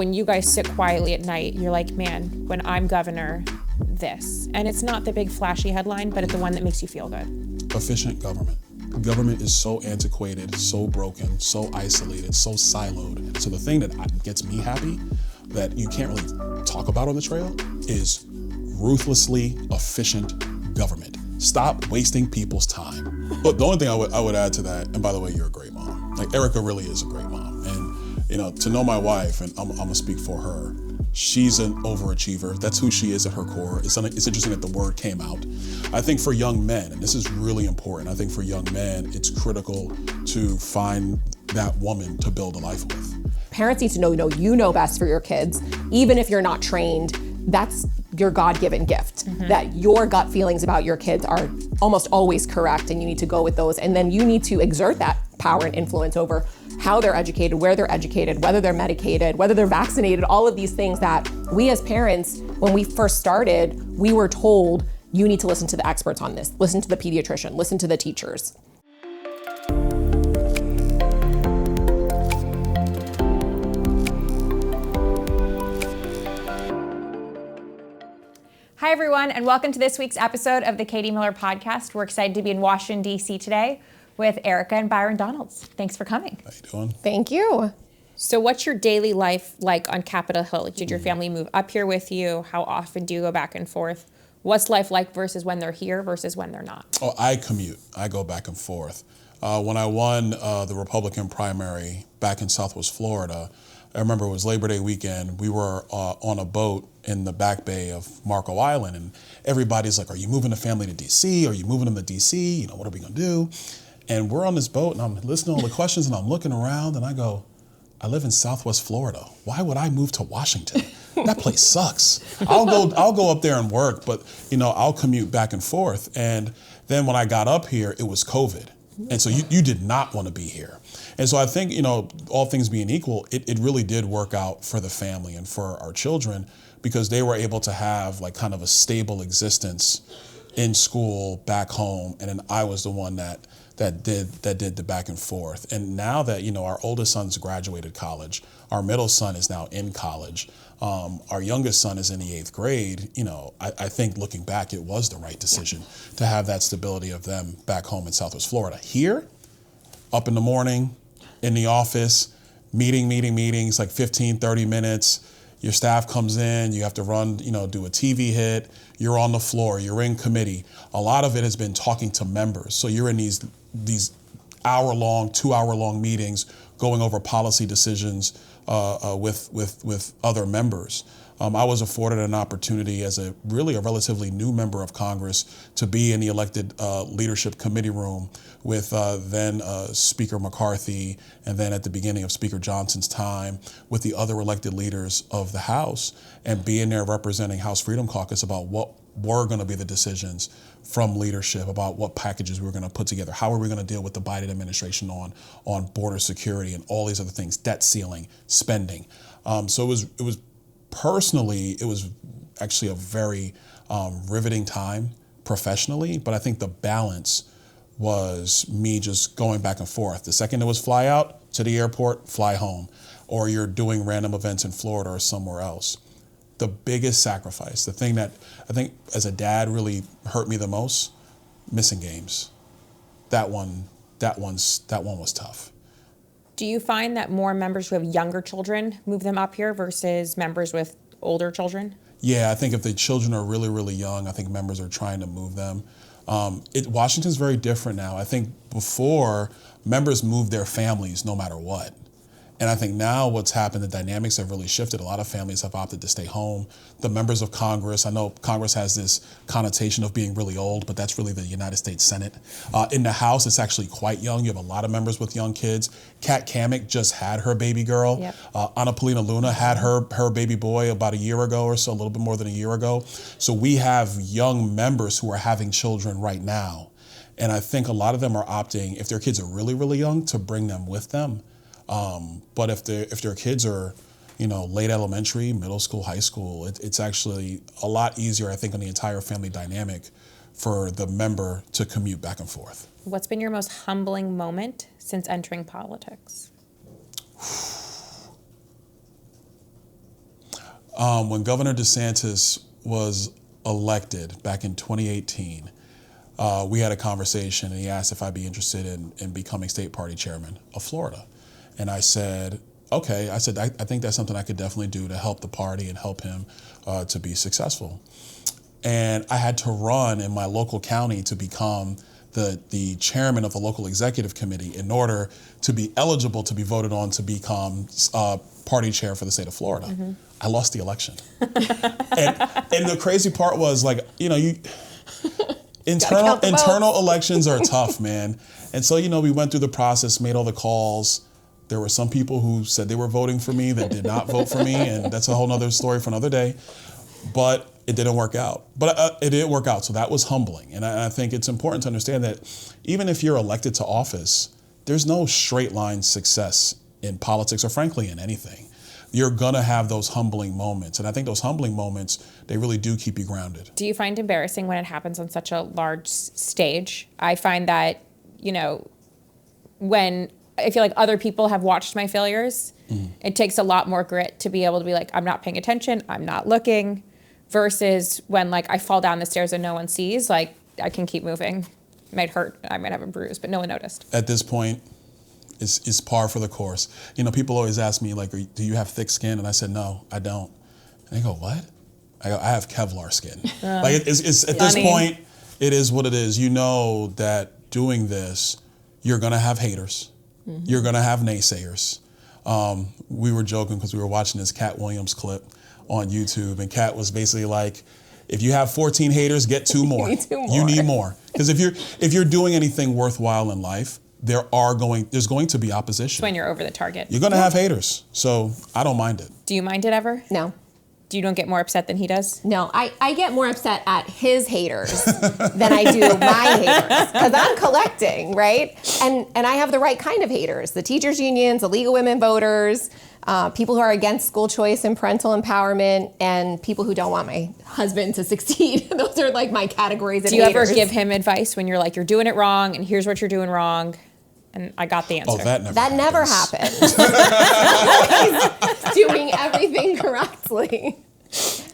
when you guys sit quietly at night, you're like, man, when I'm governor, this. And it's not the big flashy headline, but it's the one that makes you feel good. Efficient government. Government is so antiquated, so broken, so isolated, so siloed. So the thing that gets me happy that you can't really talk about on the trail is ruthlessly efficient government. Stop wasting people's time. But the only thing I would add to that, and by the way, you're a great mom. Like Erika really is a great mom. And to know my wife, and I'm gonna speak for her, she's an overachiever. That's who she is at her core. It's interesting that the word came out. I think for young men, and this is really important, I think for young men, it's critical to find that woman to build a life with. Parents need to know you know best for your kids, even if you're not trained. That's your God-given gift, that your gut feelings about your kids are almost always correct, and you need to go with those. And then you need to exert that power and influence over how they're educated, where they're educated, whether they're medicated, whether they're vaccinated, all of these things that we as parents, when we first started, we were told, you need to listen to the experts on this, listen to the pediatrician, listen to the teachers. Hi, everyone, and welcome to this week's episode of the Katie Miller Podcast. We're excited to be in Washington, D.C. today with Erika and Byron Donalds. Thanks for coming. How you doing? Thank you. So what's your daily life like on Capitol Hill? Did your family move up here with you? How often do you go back and forth? What's life like versus when they're here versus when they're not? Oh, I commute. I go back and forth. When I won the Republican primary back in Southwest Florida, I remember it was Labor Day weekend. We were on a boat in the back bay of Marco Island, and everybody's like, are you moving the family to DC? Are you moving them to DC? What are we gonna do? And we're on this boat, and I'm listening to all the questions, and I'm looking around, and I go, I live in Southwest Florida. Why would I move to Washington? That place sucks. I'll go up there and work, but I'll commute back and forth. And then when I got up here, it was COVID. And so you did not want to be here. And so I think, all things being equal, it really did work out for the family and for our children, because they were able to have like kind of a stable existence in school back home. And then I was the one that did the back and forth. And now that, our oldest son's graduated college, our middle son is now in college, our youngest son is in the 8th grade, I think looking back, it was the right decision to have that stability of them back home in Southwest Florida. Here, up in the morning, in the office, meetings, like 15, 30 minutes. Your staff comes in, you have to run, do a TV hit, you're on the floor, you're in committee. A lot of it has been talking to members. So you're in these hour-long, 2-hour-long meetings going over policy decisions with other members. I was afforded an opportunity as a relatively new member of Congress to be in the elected leadership committee room with then Speaker McCarthy, and then at the beginning of Speaker Johnson's time with the other elected leaders of the House, and being there representing House Freedom Caucus about what were going to be the decisions from leadership about what packages we were going to put together. How are we going to deal with the Biden administration on border security and all these other things, debt ceiling, spending. So it was personally, it was actually a very riveting time professionally, but I think the balance was me just going back and forth. The second it was fly out to the airport, fly home, or you're doing random events in Florida or somewhere else. The biggest sacrifice, the thing that I think as a dad really hurt me the most, missing games. That one was tough. Do you find that more members who have younger children move them up here versus members with older children? Yeah, I think if the children are really, really young, I think members are trying to move them. Washington's very different now. I think before, members moved their families no matter what. And I think now what's happened, the dynamics have really shifted. A lot of families have opted to stay home. The members of Congress, I know Congress has this connotation of being really old, but that's really the United States Senate. In the House, it's actually quite young. You have a lot of members with young kids. Kat Kammick just had her baby girl. Yep. Anna Paulina Luna had her baby boy about a year ago or so, a little bit more than a year ago. So we have young members who are having children right now. And I think a lot of them are opting, if their kids are really, really young, to bring them with them. But if their kids are, late elementary, middle school, high school, it's actually a lot easier, I think, on the entire family dynamic for the member to commute back and forth. What's been your most humbling moment since entering politics? When Governor DeSantis was elected back in 2018, we had a conversation, and he asked if I'd be interested in becoming state party chairman of Florida. And I said, okay. I said, I think that's something I could definitely do to help the party and help him to be successful. And I had to run in my local county to become the chairman of the local executive committee in order to be eligible to be voted on to become party chair for the state of Florida. Mm-hmm. I lost the election. and the crazy part was, like, internal elections are tough, man. And so, we went through the process, made all the calls. There were some people who said they were voting for me that did not vote for me, and that's a whole nother story for another day. But it didn't work out. But it did work out, so that was humbling. And I think it's important to understand that even if you're elected to office, there's no straight line success in politics, or frankly in anything. You're gonna have those humbling moments. And I think those humbling moments, they really do keep you grounded. Do you find embarrassing when it happens on such a large stage? I find that, when I feel like other people have watched my failures, it takes a lot more grit to be able to be like, I'm not paying attention, I'm not looking, versus when, like, I fall down the stairs and no one sees, like, I can keep moving. It might hurt, I might have a bruise, but no one noticed. At this point, it's par for the course. People always ask me, like, do you have thick skin? And I said, no, I don't. And they go, what? I go, I have Kevlar skin. Like, it's at this point, it is what it is. You know that doing this, you're gonna have haters. Mm-hmm. You're gonna have naysayers. We were joking because we were watching this Cat Williams clip on YouTube, and Cat was basically like, if you have 14 haters, get 2 more. You need more. Because if you're doing anything worthwhile in life, there's going to be opposition. When you're over the target. You're going to have haters. So I don't mind it. Do you mind it ever? No. You don't get more upset than he does? No, I get more upset at his haters than I do my haters, because I'm collecting, right? And I have the right kind of haters: the teachers unions, the League of Women Voters, people who are against school choice and parental empowerment, and people who don't want my husband to succeed. Those are like my categories of haters. Do you ever give him advice when you're like, you're doing it wrong, and here's what you're doing wrong? And I got the answer. Oh, that never happened. He's doing everything correctly.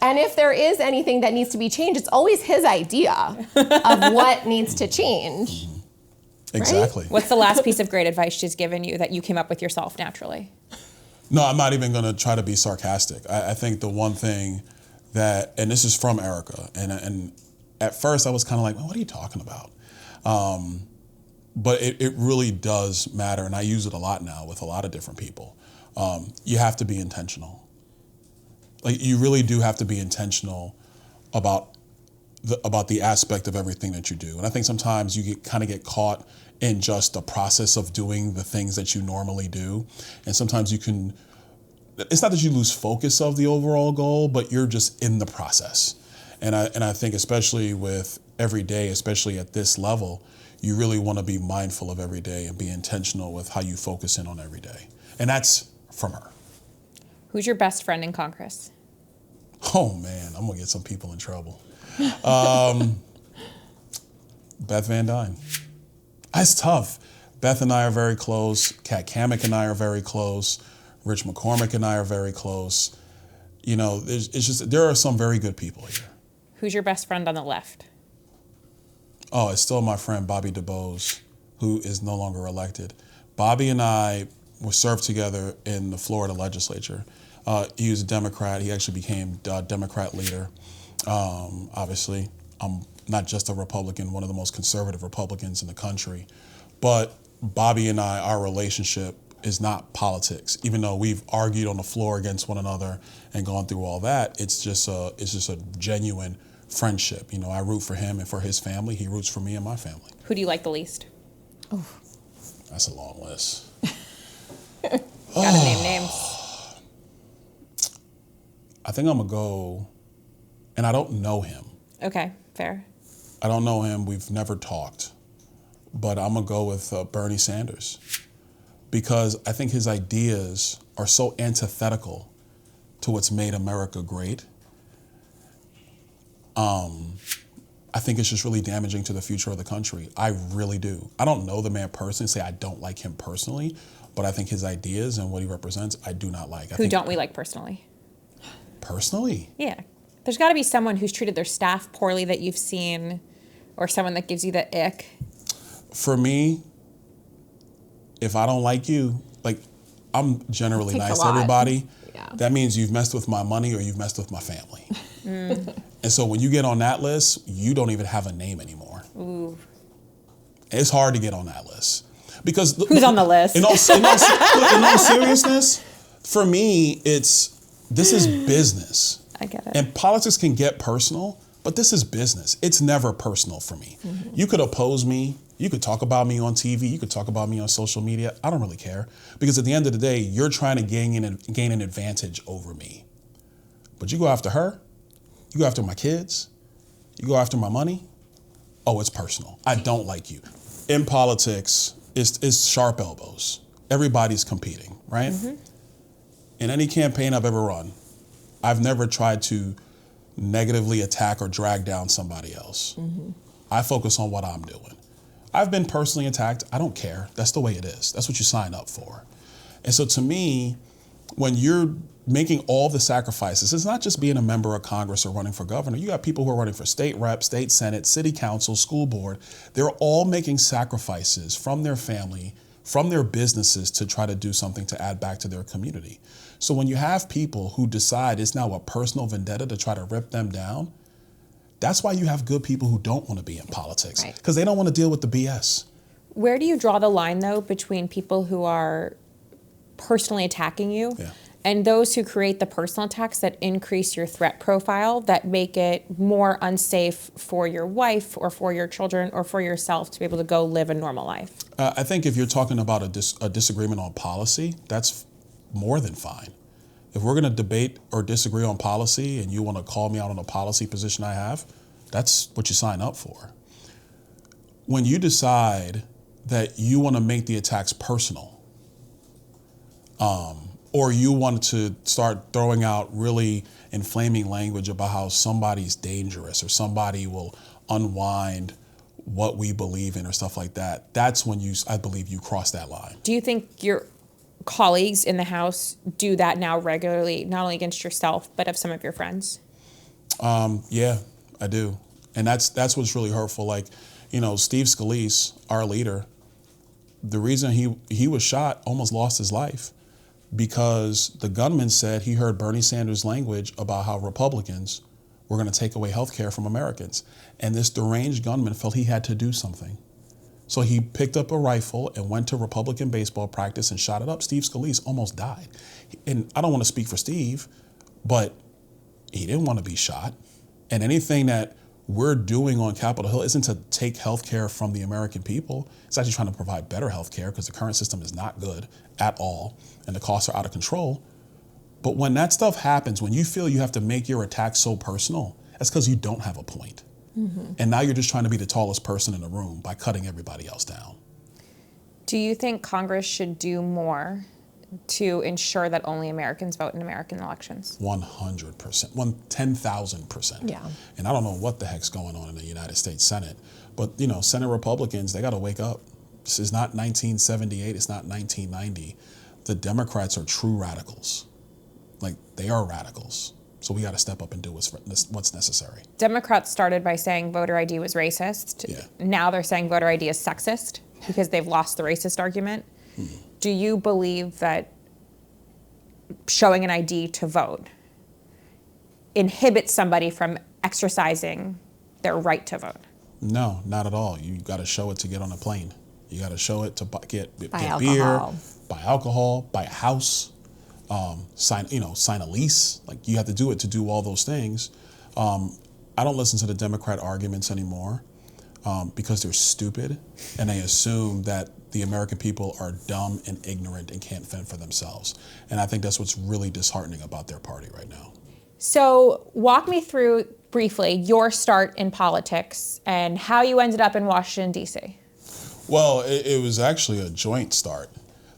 And if there is anything that needs to be changed, it's always his idea of what needs to change. Exactly. Right? What's the last piece of great advice she's given you that you came up with yourself naturally? No, I'm not even going to try to be sarcastic. I think the one thing that, and this is from Erika, and at first I was kind of like, well, what are you talking about? But it really does matter, and I use it a lot now with a lot of different people. You have to be intentional. Like, you really do have to be intentional about the aspect of everything that you do. And I think sometimes you kind of get caught in just the process of doing the things that you normally do. And sometimes it's not that you lose focus of the overall goal, but you're just in the process. And I think especially with every day, especially at this level, you really want to be mindful of every day and be intentional with how you focus in on every day. And that's from her. Who's your best friend in Congress? Oh, man, I'm going to get some people in trouble. Beth Van Dyne. That's tough. Beth and I are very close. Kat Kamek and I are very close. Rich McCormick and I are very close. There are some very good people here. Who's your best friend on the left? Oh, it's still my friend Bobby DuBose, who is no longer elected. Bobby and I were served together in the Florida legislature. He was a Democrat. He actually became Democrat leader. Obviously, I'm not just a Republican, one of the most conservative Republicans in the country. But Bobby and I, our relationship is not politics. Even though we've argued on the floor against one another and gone through all that, it's just a genuine friendship. I root for him and for his family. He roots for me and my family. Who do you like the least? Oh. That's a long list. Gotta name names. I think I'm gonna go, and I don't know him. Okay, fair. I don't know him. We've never talked, but I'm gonna go with Bernie Sanders, because I think his ideas are so antithetical to what's made America great. I think it's just really damaging to the future of the country. I really do. I don't know the man personally, say I don't like him personally, but I think his ideas and what he represents, I do not like. Who don't we like personally? Personally? Yeah. There's got to be someone who's treated their staff poorly that you've seen, or someone that gives you the ick. For me, if I don't like you, like, I'm generally Takes a nice to lot. everybody. Yeah. That means you've messed with my money or you've messed with my family. And so when you get on that list, you don't even have a name anymore. Ooh. It's hard to get on that list. Because Who's on the list? In all seriousness, for me, this is business. I get it. And politics can get personal, but this is business. It's never personal for me. You could oppose me. You could talk about me on TV. You could talk about me on social media. I don't really care. Because at the end of the day, you're trying to gain an advantage over me. But you go after her. You go after my kids. You go after my money. Oh, it's personal. I don't like you. In politics, it's sharp elbows. Everybody's competing, right? In any campaign I've ever run, I've never tried to negatively attack or drag down somebody else. I focus on what I'm doing. I've been personally attacked. I don't care. That's the way it is. That's what you sign up for. And so to me, when you're making all the sacrifices, it's not just being a member of Congress or running for governor. You got people who are running for state rep, state senate, city council, school board. They're all making sacrifices from their family, from their businesses to try to do something to add back to their community. So when you have people who decide it's now a personal vendetta to try to rip them down, that's why you have good people who don't want to be in politics, because they don't want to deal with the BS. Where do you draw the line, though, between people who are personally attacking you and those who create the personal attacks that increase your threat profile, that make it more unsafe for your wife or for your children or for yourself to be able to go live a normal life? I think if you're talking about a disagreement on policy, that's more than fine. If we're going to debate or disagree on policy and you want to call me out on a policy position I have, that's what you sign up for. When you decide that you want to make the attacks personal, or you want to start throwing out really inflaming language about how somebody's dangerous or somebody will unwind what we believe in or stuff like that, that's when I believe you cross that line. Do you think your colleagues in the House do that now regularly, not only against yourself, but of some of your friends? Yeah, I do. And that's what's really hurtful. Like, Steve Scalise, our leader, the reason he was shot, almost lost his life, because the gunman said he heard Bernie Sanders' language about how Republicans were going to take away health care from Americans. And this deranged gunman felt he had to do something. So he picked up a rifle and went to Republican baseball practice and shot it up. Steve Scalise almost died. And I don't want to speak for Steve, but he didn't want to be shot. And anything that we're doing on Capitol Hill isn't to take health care from the American people. It's actually trying to provide better health care, because the current system is not good at all and the costs are out of control. But when that stuff happens, when you feel you have to make your attack so personal, that's because you don't have a point. And now you're just trying to be the tallest person in the room by cutting everybody else down. Do you think Congress should do more to ensure that only Americans vote in American elections? 100%, 10,000%. Yeah. And I don't know what the heck's going on in the United States Senate, but Senate Republicans, they got to wake up. This is not 1978, it's not 1990. The Democrats are true radicals. Like, they are radicals. So we got to step up and do what's necessary. Democrats started by saying voter ID was racist. Yeah. Now they're saying voter ID is sexist because they've lost the racist argument. Do you believe that showing an ID to vote inhibits somebody from exercising their right to vote? No, not at all. You got to show it to get on a plane. You got to show it to get beer, buy alcohol, buy a house. Sign a lease. Like, you have to do it to do all those things. I don't listen to the Democrat arguments anymore because they're stupid, and they assume that the American people are dumb and ignorant and can't fend for themselves. And I think that's what's really disheartening about their party right now. So walk me through briefly your start in politics and how you ended up in Washington, D.C. Well, it was actually a joint start.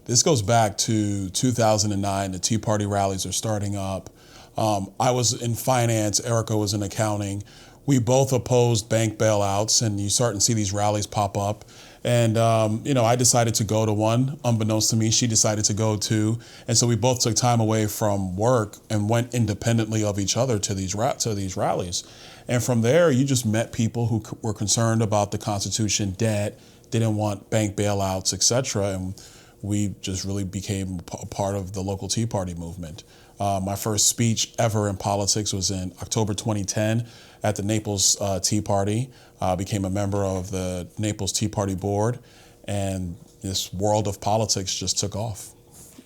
This goes back to 2009. The Tea Party rallies are starting up. I was in finance. Erika was in accounting. We both opposed bank bailouts, and you start to see these rallies pop up. And, I decided to go to one. Unbeknownst to me, she decided to go too. And so we both took time away from work and went independently of each other to these rallies. And from there, you just met people who were concerned about the Constitution, debt, didn't want bank bailouts, et cetera. And we just really became a part of the local Tea Party movement. My first speech ever in politics was in October 2010 at the Naples Tea Party. Became a member of the Naples Tea Party board, and this world of politics just took off.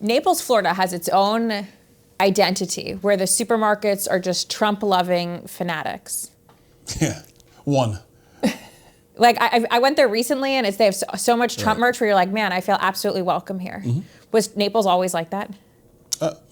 Naples, Florida has its own identity where the supermarkets are just Trump-loving fanatics. Yeah, one. Like I went there recently, and they have so much Trump merch where you're like, man, I feel absolutely welcome here. Was Naples always like that?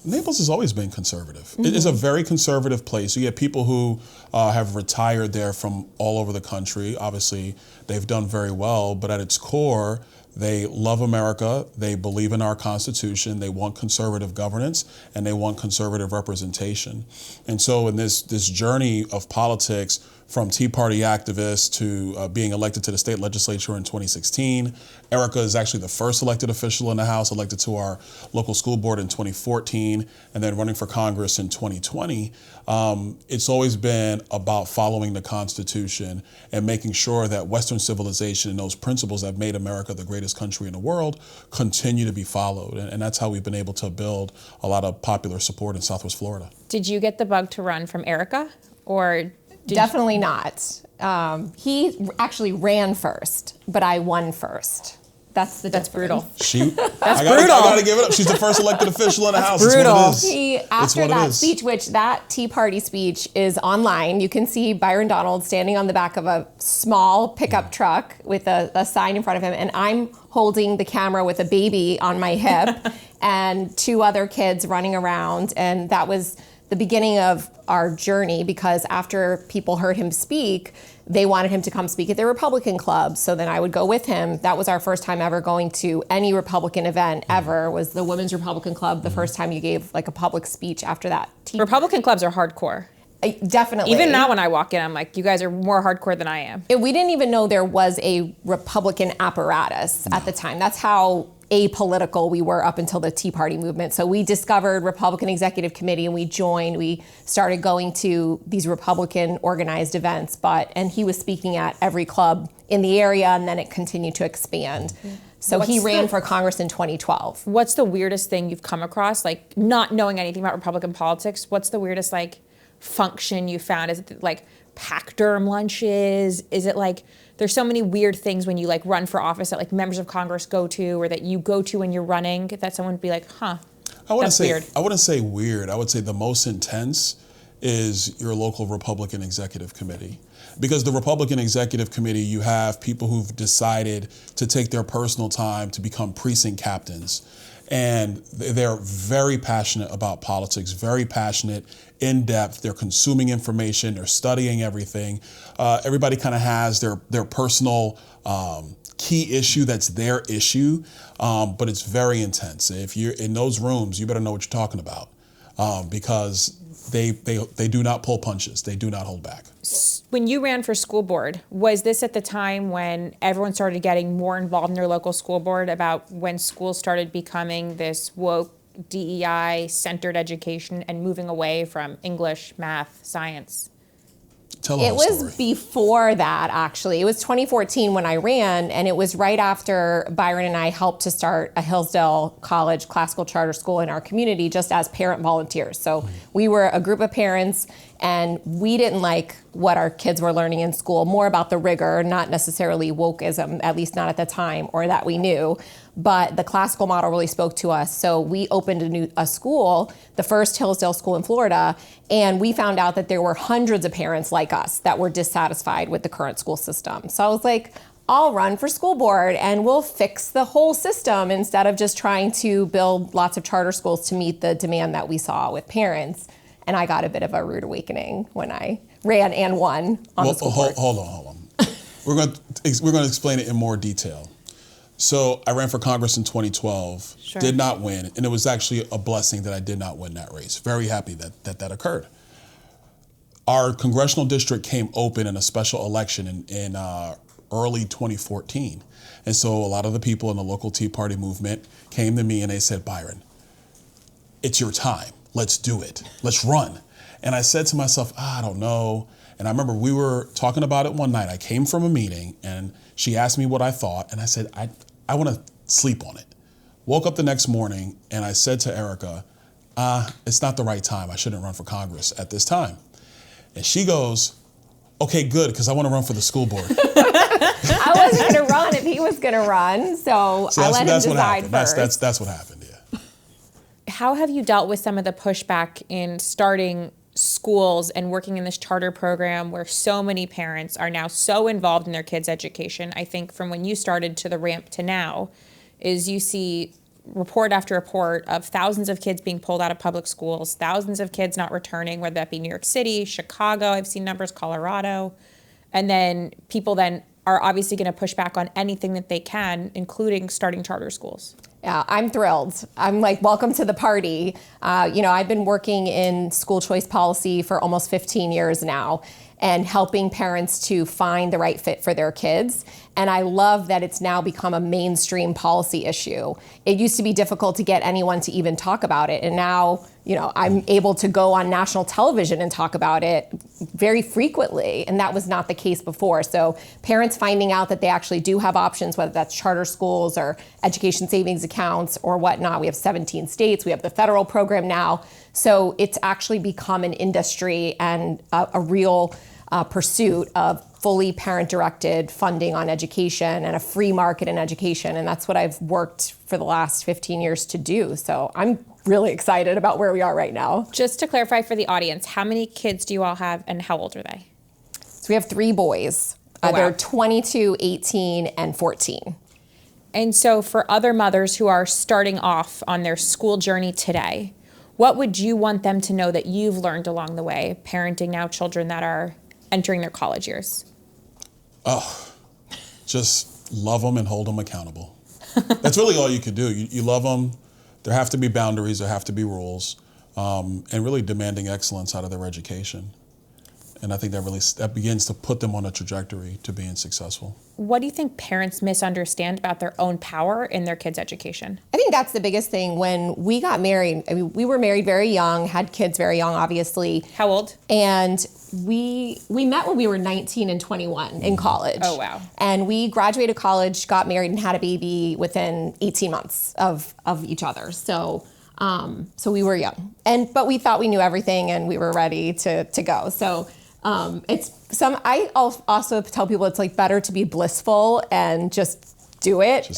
Naples has always been conservative. It is a very conservative place. You get people who have retired there from all over the country. Obviously, they've done very well, but at its core, they love America. They believe in our Constitution. They want conservative governance, and they want conservative representation. And so in this journey of politics, from Tea Party activists to being elected to the state legislature in 2016. Erika is actually the first elected official in the House, elected to our local school board in 2014, and then running for Congress in 2020. It's always been about following the Constitution and making sure that Western civilization and those principles that have made America the greatest country in the world continue to be followed. And that's how we've been able to build a lot of popular support in Southwest Florida. Did you get the bug to run from Erika, or? Definitely not. He actually ran first, but I won first. That's brutal. That's brutal. I gotta give it up. She's the first elected official in the House. Brutal. It's what it is. After that speech, which that Tea Party speech is online, you can see Byron Donalds standing on the back of a small pickup truck with a sign in front of him, and I'm holding the camera with a baby on my hip and two other kids running around, and that was the beginning of our journey, because after people heard him speak, they wanted him to come speak at their Republican club. So then I would go with him. That was our first time ever going to any Republican event ever, was the Women's Republican Club, the first time you gave like a public speech after that. Republican clubs are hardcore. Definitely. Even now when I walk in, I'm like, you guys are more hardcore than I am. We didn't even know there was a Republican apparatus at the time. That's how apolitical we were up until the Tea Party movement. So we discovered Republican Executive Committee and we joined. We started going to these Republican organized events, and he was speaking at every club in the area, and then it continued to expand. So he ran for Congress in 2012. What's the weirdest thing you've come across, like not knowing anything about Republican politics? What's the weirdest like function you found? Is it like PAC-derm lunches? Is it like, there's so many weird things when you like run for office that like members of Congress go to, or that you go to when you're running, that someone would be like, that's weird. I wouldn't say weird. I would say the most intense is your local Republican Executive Committee. Because the Republican Executive Committee, you have people who've decided to take their personal time to become precinct captains. And they're very passionate about politics, very passionate, in depth. They're consuming information, they're studying everything. Everybody kind of has their personal key issue that's their issue, but it's very intense. If you're in those rooms, you better know what you're talking about, because they do not pull punches. They do not hold back. When you ran for school board, was this at the time when everyone started getting more involved in their local school board, about when schools started becoming this woke DEI-centered education and moving away from English, math, science? It was before that, actually. It was 2014 when I ran, and it was right after Byron and I helped to start a Hillsdale College classical charter school in our community, just as parent volunteers. So we were a group of parents, and we didn't like what our kids were learning in school, more about the rigor, not necessarily wokeism, at least not at the time, or that we knew. But the classical model really spoke to us. So we opened a school, the first Hillsdale school in Florida, and we found out that there were hundreds of parents like us that were dissatisfied with the current school system. So I was like, I'll run for school board and we'll fix the whole system instead of just trying to build lots of charter schools to meet the demand that we saw with parents. And I got a bit of a rude awakening when I ran and won on the school board. Hold on. We're going to explain it in more detail. So I ran for Congress in 2012, did not win, and it was actually a blessing that I did not win that race. Very happy that occurred. Our congressional district came open in a special election in early 2014. And so a lot of the people in the local Tea Party movement came to me and they said, Byron, it's your time. Let's do it. Let's run. And I said to myself, I don't know. And I remember we were talking about it one night. I came from a meeting and she asked me what I thought. And I said, I want to sleep on it. Woke up the next morning and I said to Erika, it's not the right time. I shouldn't run for Congress at this time. And she goes, okay, good, because I want to run for the school board. I wasn't going to run if he was going to run, so I let him decide first. That's what happened, yeah. How have you dealt with some of the pushback in starting schools and working in this charter program where so many parents are now so involved in their kids' education? I think from when you started to the ramp to now is you see report after report of thousands of kids being pulled out of public schools, thousands of kids not returning, whether that be New York City, Chicago, I've seen numbers, Colorado. And then people then are obviously going to push back on anything that they can, including starting charter schools. Yeah, I'm thrilled. I'm like, welcome to the party. I've been working in school choice policy for almost 15 years now and helping parents to find the right fit for their kids. And I love that it's now become a mainstream policy issue. It used to be difficult to get anyone to even talk about it. And now, I'm able to go on national television and talk about it very frequently. And that was not the case before. So parents finding out that they actually do have options, whether that's charter schools or education savings accounts or whatnot. We have 17 states. We have the federal program now. So it's actually become an industry and a real pursuit of fully parent-directed funding on education and a free market in education. And that's what I've worked for the last 15 years to do. So I'm really excited about where we are right now. Just to clarify for the audience, how many kids do you all have and how old are they? So we have 3 boys. Oh, wow. They're 22, 18, and 14. And so for other mothers who are starting off on their school journey today, what would you want them to know that you've learned along the way, parenting now children that are entering their college years? Oh, just love them and hold them accountable. That's really all you could do. You love them. There have to be boundaries. There have to be rules, and really demanding excellence out of their education. And I think that begins to put them on a trajectory to being successful. What do you think parents misunderstand about their own power in their kids' education? I think that's the biggest thing. When we got married, we were married very young, had kids very young, obviously. How old? And we met when we were 19 and 21 in college. Oh, wow. And we graduated college, got married, and had a baby within 18 months of each other. So we were young. But we thought we knew everything and we were ready to go. So I also tell people it's like better to be blissful and just do it.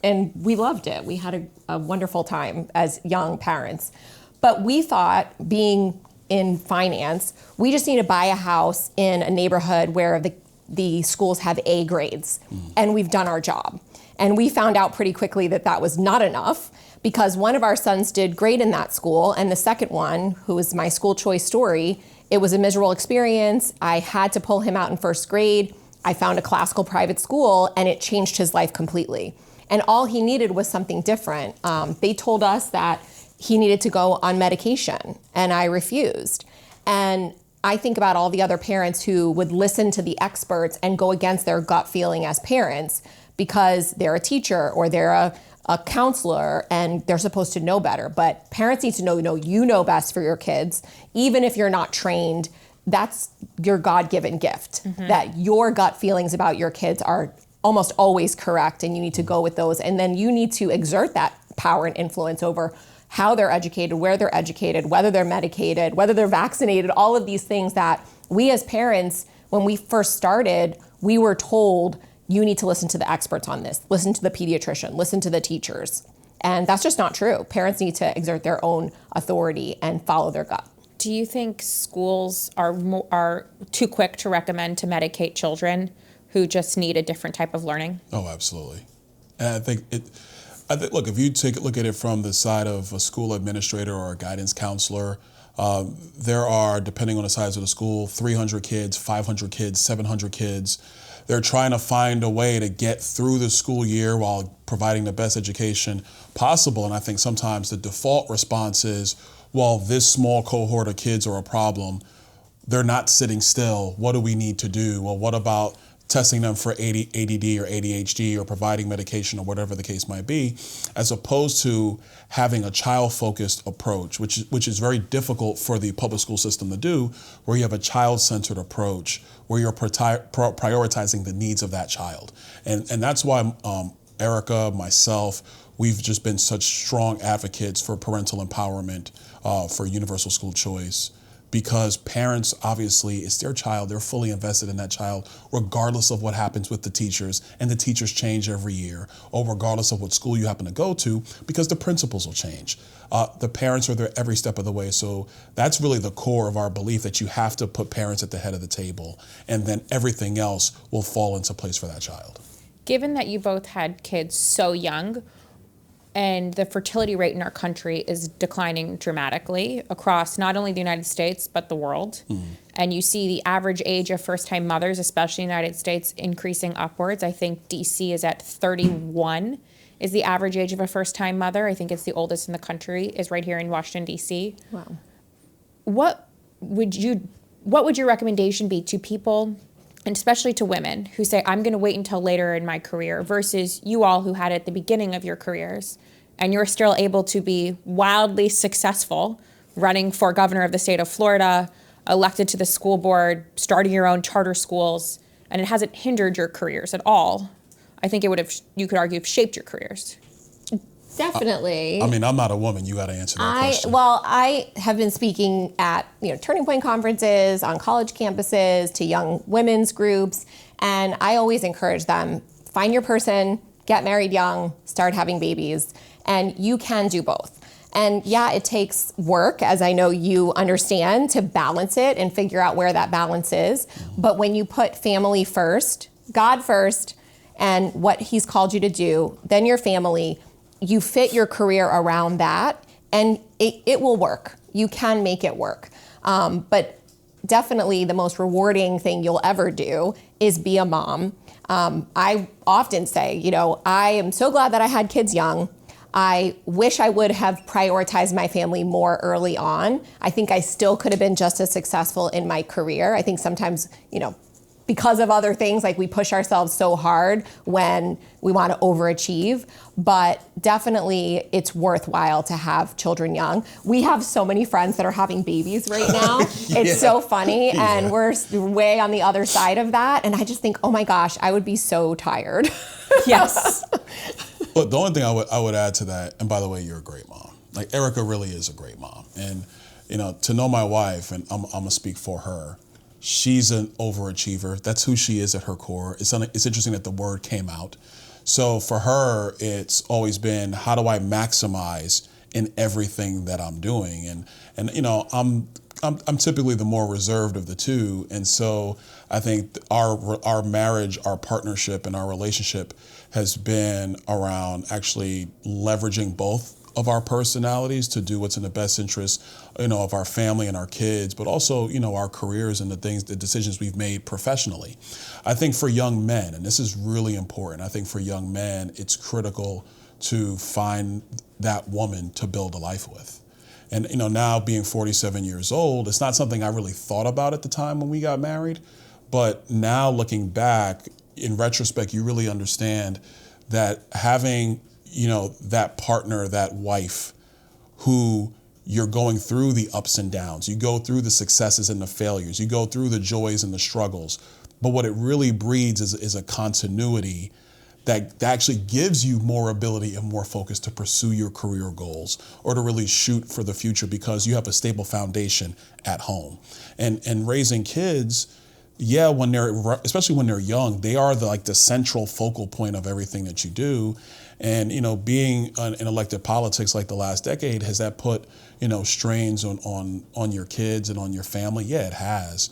And we loved it. We had a wonderful time as young parents. But we thought, being in finance, we just need to buy a house in a neighborhood where the schools have A grades, and we've done our job. And we found out pretty quickly that was not enough, because one of our sons did great in that school, and the second one, who was my school choice story, it was a miserable experience. I had to pull him out in first grade. I found a classical private school, and it changed his life completely. And all he needed was something different. They told us that he needed to go on medication, and I refused. And I think about all the other parents who would listen to the experts and go against their gut feeling as parents because they're a teacher or they're a counselor and they're supposed to know better. But parents need to know you know best for your kids. Even if you're not trained, that's your God-given gift, that your gut feelings about your kids are almost always correct, and you need to go with those. And then you need to exert that power and influence over how they're educated, where they're educated, whether they're medicated, whether they're vaccinated, all of these things that we as parents, when we first started, we were told, you need to listen to the experts on this, listen to the pediatrician, listen to the teachers. And that's just not true. Parents need to exert their own authority and follow their gut. Do you think schools are too quick to recommend to medicate children who just need a different type of learning? Oh, absolutely. And I think, look, if you take a look at it from the side of a school administrator or a guidance counselor, there are, depending on the size of the school, 300 kids, 500 kids, 700 kids. They're trying to find a way to get through the school year while providing the best education possible. And I think sometimes the default response is, well, this small cohort of kids are a problem. They're not sitting still. What do we need to do? Well, what about testing them for ADD or ADHD or providing medication or whatever the case might be, as opposed to having a child-focused approach, which is very difficult for the public school system to do, where you have a child-centered approach, where you're prioritizing the needs of that child. And that's why Erika, myself, we've just been such strong advocates for parental empowerment, for universal school choice, because parents, obviously, it's their child. They're fully invested in that child, regardless of what happens with the teachers. And the teachers change every year, or regardless of what school you happen to go to, because the principals will change. The parents are there every step of the way. So that's really the core of our belief, that you have to put parents at the head of the table, and then everything else will fall into place for that child. Given that you both had kids so young, and the fertility rate in our country is declining dramatically across not only the United States, but the world. And you see the average age of first-time mothers, especially in the United States, increasing upwards. I think DC is at 31 is the average age of a first-time mother. I think it's the oldest in the country, is right here in Washington, DC. Wow. What would your recommendation be to people, and especially to women, who say, I'm going to wait until later in my career, versus you all who had it at the beginning of your careers, and you're still able to be wildly successful, running for governor of the state of Florida, elected to the school board, starting your own charter schools, and it hasn't hindered your careers at all. I think it would have, you could argue, shaped your careers. Definitely. I mean, I'm not a woman. You got to answer that question. Well, I have been speaking at Turning Point conferences, on college campuses, to young women's groups, and I always encourage them, find your person, get married young, start having babies, and you can do both. And yeah, it takes work, as I know you understand, to balance it and figure out where that balance is. But when you put family first, God first, and what He's called you to do, then your family, you fit your career around that, and it will work. You can make it work. But definitely the most rewarding thing you'll ever do is be a mom. I often say, I am so glad that I had kids young. I wish I would have prioritized my family more early on. I think I still could have been just as successful in my career. I think sometimes, because of other things, like we push ourselves so hard when we want to overachieve, but definitely it's worthwhile to have children young. We have so many friends that are having babies right now. It's so funny, and we're way on the other side of that. And I just think, oh my gosh, I would be so tired. Yes. But the only thing I would add to that, and by the way, you're a great mom. Like, Erika really is a great mom. And, to know my wife, and I'm going to speak for her, she's an overachiever. That's who she is at her core. It's interesting that the word came out. So for her, it's always been, how do I maximize in everything that I'm doing? And I'm typically the more reserved of the two. And so I think our marriage, our partnership, and our relationship has been around actually leveraging both of our personalities to do what's in the best interest, of our family and our kids, but also, our careers and the decisions we've made professionally. I think for young men, and this is really important, I think for young men, it's critical to find that woman to build a life with. And, now being 47 years old, it's not something I really thought about at the time when we got married, but now looking back, in retrospect, you really understand that having that partner, that wife, who you're going through the ups and downs, you go through the successes and the failures, you go through the joys and the struggles, but what it really breeds is a continuity that actually gives you more ability and more focus to pursue your career goals, or to really shoot for the future, because you have a stable foundation at home. And raising kids, especially when they're young, they are the central focal point of everything that you do. And, being in elected politics like the last decade, has that put, strains on your kids and on your family? Yeah, it has.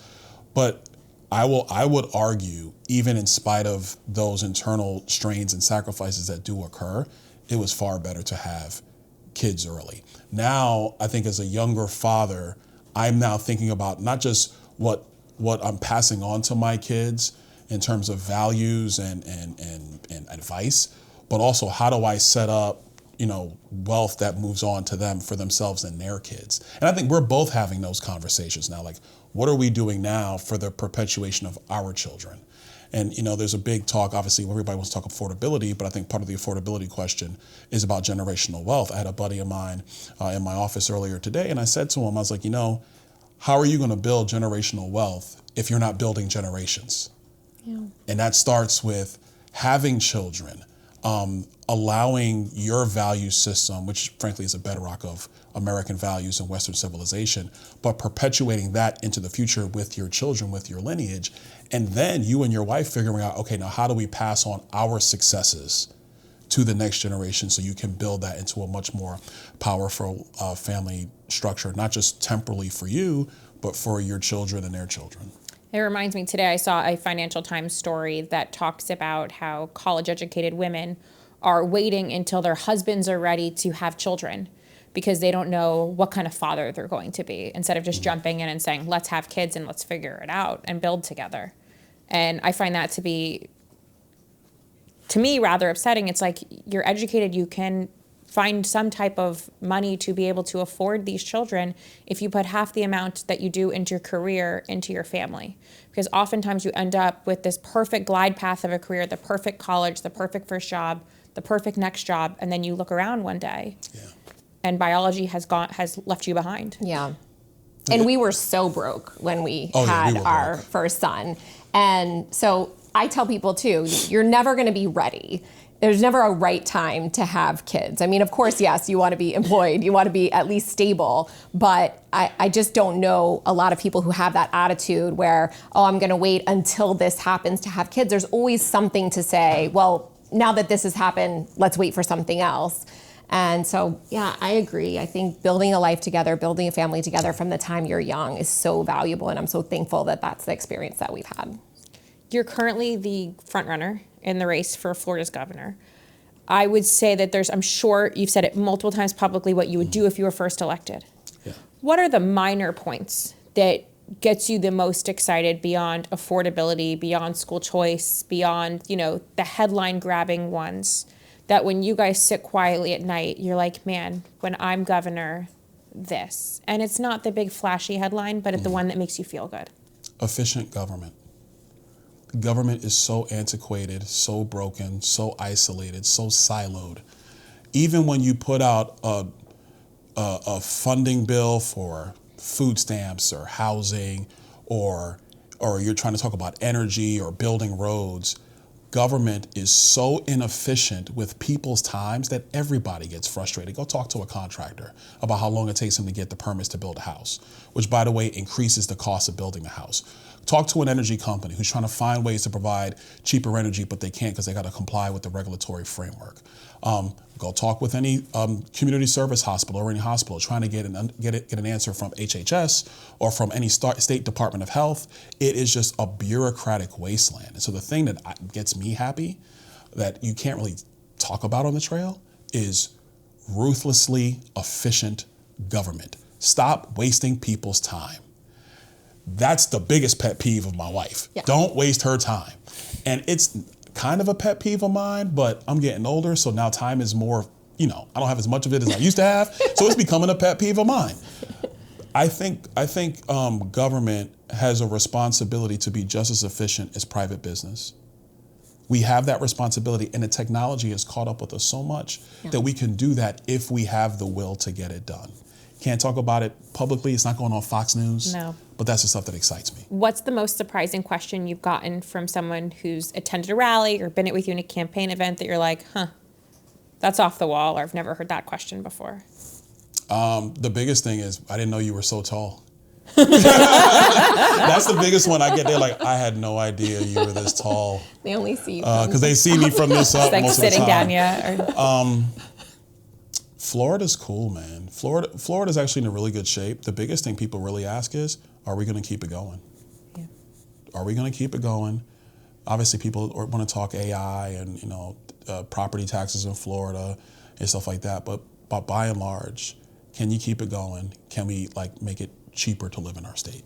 But I would argue, even in spite of those internal strains and sacrifices that do occur, it was far better to have kids early. Now, I think as a younger father, I'm now thinking about not just what I'm passing on to my kids in terms of values and advice, but also how do I set up, wealth that moves on to them for themselves and their kids. And I think we're both having those conversations now, like, what are we doing now for the perpetuation of our children? And, there's a big talk, obviously, everybody wants to talk affordability, but I think part of the affordability question is about generational wealth. I had a buddy of mine in my office earlier today, and I said to him, I was like, how are you going to build generational wealth if you're not building generations? Yeah. And that starts with having children, allowing your value system, which frankly is a bedrock of American values and Western civilization, but perpetuating that into the future with your children, with your lineage. And then you and your wife figuring out, okay, now how do we pass on our successes to the next generation so you can build that into a much more powerful family structure, not just temporally for you, but for your children and their children. It reminds me, today I saw a Financial Times story that talks about how college-educated women are waiting until their husbands are ready to have children because they don't know what kind of father they're going to be, instead of just jumping in and saying, let's have kids and let's figure it out and build together. And I find that to be, to me, rather upsetting. It's like, you're educated, you can find some type of money to be able to afford these children if you put half the amount that you do into your career into your family. Because oftentimes you end up with this perfect glide path of a career, the perfect college, the perfect first job, the perfect next job, and then you look around one day and biology has left you behind. Yeah. And we were so broke when we had our first son. And so I tell people too, you're never going to be ready. There's never a right time to have kids. I mean, of course, yes, you want to be employed, you want to be at least stable, but I just don't know a lot of people who have that attitude where, I'm going to wait until this happens to have kids. There's always something to say, well, now that this has happened, let's wait for something else. And so, yeah, I agree. I think building a life together, building a family together from the time you're young is so valuable, and I'm so thankful that that's the experience that we've had. You're currently the front runner in the race for Florida's governor. I would say that I'm sure you've said it multiple times publicly, what you would do if you were first elected. Yeah. What are the minor points that gets you the most excited beyond affordability, beyond school choice, beyond, the headline grabbing ones, that when you guys sit quietly at night, you're like, man, when I'm governor, this. And it's not the big flashy headline, but it's the one that makes you feel good. Efficient government. Government is so antiquated, so broken, so isolated, so siloed. Even when you put out a funding bill for food stamps or housing, or you're trying to talk about energy or building roads, government is so inefficient with people's times that everybody gets frustrated. Go talk to a contractor about how long it takes them to get the permits to build a house, which, by the way, increases the cost of building a house. Talk to an energy company who's trying to find ways to provide cheaper energy, but they can't because they got to comply with the regulatory framework. Go talk with any community service hospital or any hospital trying to get an answer from HHS or from any state Department of Health. It is just a bureaucratic wasteland. And so the thing that gets me happy that you can't really talk about on the trail is ruthlessly efficient government. Stop wasting people's time. That's the biggest pet peeve of my wife. Yeah. Don't waste her time. And it's kind of a pet peeve of mine, but I'm getting older, so now time is more, I don't have as much of it as I used to have, so it's becoming a pet peeve of mine. I think government has a responsibility to be just as efficient as private business. We have that responsibility, and the technology has caught up with us so much that we can do that if we have the will to get it done. Can't talk about it publicly. It's not going on Fox News. No. But that's the stuff that excites me. What's the most surprising question you've gotten from someone who's attended a rally or been with you in a campaign event that you're like, that's off the wall, or I've never heard that question before? The biggest thing is, I didn't know you were so tall. That's the biggest one I get. They're like, I had no idea you were this tall. They only see you. Because they see me from this up like most of the time. Sitting down, yeah. Florida's cool, man. Florida's actually in a really good shape. The biggest thing people really ask is, are we going to keep it going? Yeah. Are we going to keep it going? Obviously, people want to talk AI and property taxes in Florida and stuff like that. But by and large, can you keep it going? Can we make it cheaper to live in our state?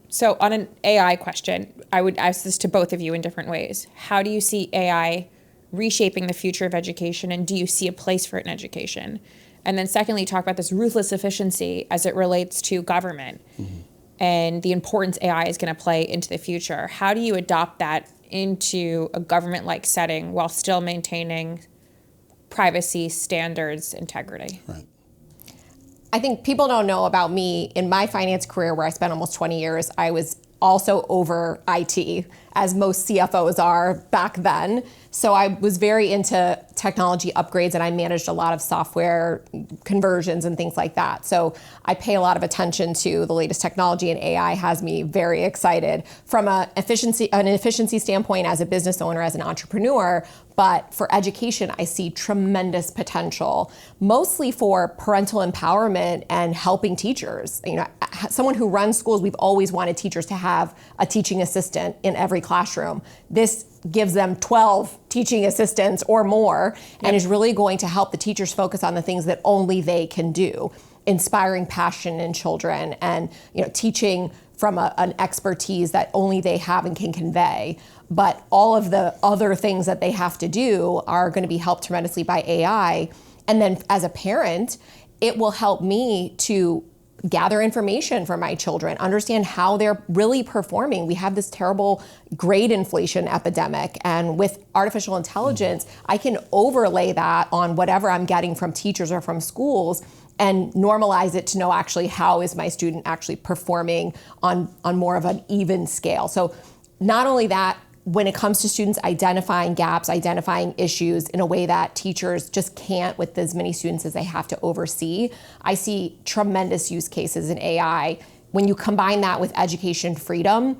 So on an AI question, I would ask this to both of you in different ways. How do you see AI reshaping the future of education, and do you see a place for it in education? And then secondly, talk about this ruthless efficiency as it relates to government and the importance AI is going to play into the future. How do you adopt that into a government-like setting while still maintaining privacy standards, integrity. Right. I think people don't know about me. In my finance career, where I spent almost 20 years, I was also over IT, as most CFOs are back then. So I was very into technology upgrades, and I managed a lot of software conversions and things like that. So I pay a lot of attention to the latest technology, and AI has me very excited from an efficiency standpoint as a business owner, as an entrepreneur. But for education, I see tremendous potential, mostly for parental empowerment and helping teachers. You know, someone who runs schools, we've always wanted teachers to have a teaching assistant in every classroom. This gives them 12 teaching assistants or more, and is really going to help the teachers focus on the things that only they can do, inspiring passion in children, and teaching from an expertise that only they have and can convey. But all of the other things that they have to do are going to be helped tremendously by AI. And then as a parent, it will help me to gather information from my children, understand how they're really performing. We have this terrible grade inflation epidemic, and with artificial intelligence, I can overlay that on whatever I'm getting from teachers or from schools and normalize it to know actually how is my student actually performing on more of an even scale. So not only that, when it comes to students identifying gaps, identifying issues in a way that teachers just can't with as many students as they have to oversee, I see tremendous use cases in AI. When you combine that with education freedom,